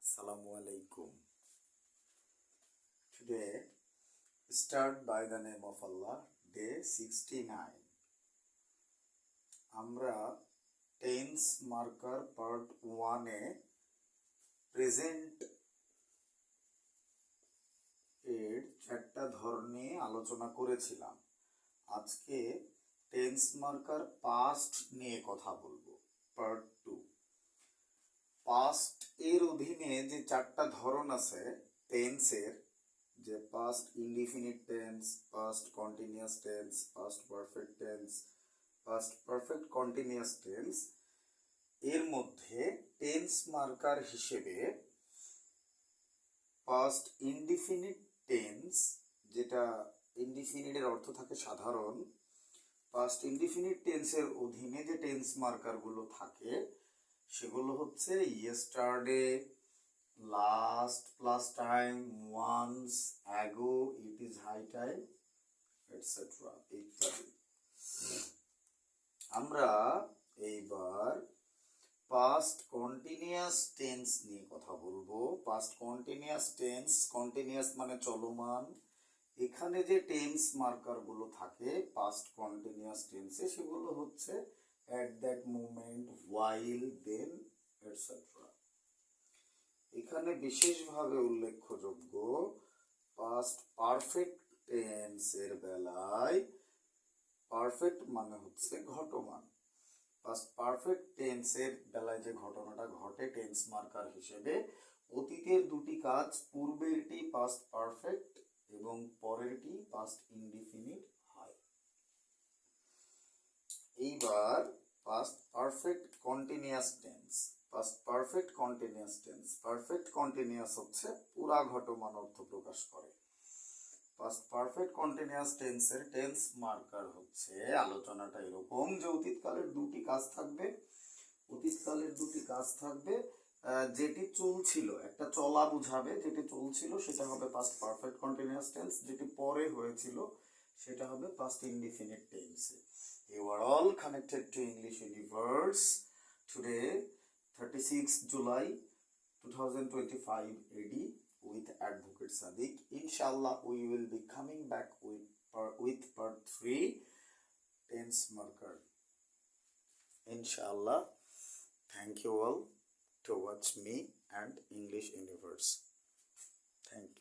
Assalamu alaikum. Today, start by the name of Allah, day 69. আমরা tense marker part 1-এ present এর চারটা ধরন নিয়ে আলোচনা করেছিলাম। আজকে টেন্স মার্কার পাস্ট নিয়ে কথা বলবো, পার্ট 2। পাস্ট এর অধীনে যে চারটা ধরন আছে টেন্সের, যে past indefinite tense, past continuous tense, past perfect tense, past perfect continuous tense, এর মধ্যে টেন্স মার্কার হিসেবে পাস্ট ইনডিফিনিট টেন্স, যেটা ইনডিফিনিটের অর্থ থাকে সাধারণ, পাস্ট ইনডিফিনিট টেন্সের অধীনে যে টেন্স মার্কারগুলো থাকে সেগুলো হচ্ছে yesterday, last plus time, once, ago, it is high time, etcetera ইত্যাদি। আমরা এইবার পাস্ট কন্টিনিউয়াস টেন্স নিয়ে কথা বলবো। পাস্ট কন্টিনিউয়াস টেন্স, কন্টিনিউয়াস মানে চলমান। এখানে যে টেন্স মার্কারগুলো থাকে পাস্ট কন্টিনিউয়াস টেন্সে সেগুলো হচ্ছে at that moment, while, then, etc. এখানে বিশেষভাবে উল্লেখযোগ্য পাস্ট পারফেক্ট টেন্সের বেলায়, পারফেক্ট মানে হচ্ছে ঘটমান, পাস্ট পারফেক্ট টেন্সের বেলায় যে ঘটনাটা ঘটে টেন্স মার্কার হিসেবে, অতীতের দুটি কাজ, পূর্বেরটি পাস্ট পারফেক্ট এবং পরেরটি পাস্ট ইনডিফিনিট হয়। এইবার past perfect continuous tense. Past perfect continuous tense, perfect continuous হচ্ছে পুরা ঘটমান অর্থ প্রকাশ করে। পাস্ট পারফেক্ট কন্টিনিউয়াস টেন্সের টেন্স মার্কার হচ্ছে, আলোচনাটা এরকম যে অতীতকালের দুটি কাজ থাকবে, অতীতকালের দুটি কাজ থাকবে, যেটি চলছিল, একটা চলা বুঝাবে, যেটি চলছিল সেটা হবে পাস্ট পারফেক্ট কন্টিনিউয়াস টেন্স, যেটি পরে হয়েছিল সেটা হবে পাস্ট ইনডিফিনিট টেন্সে। You are all connected to English Universe. Today, 36 July 2025 AD, with Advocate Sadiq. Inshallah, we will be coming back with part 3, tense marker. Inshallah, thank you all to watch me and English Universe. Thank you.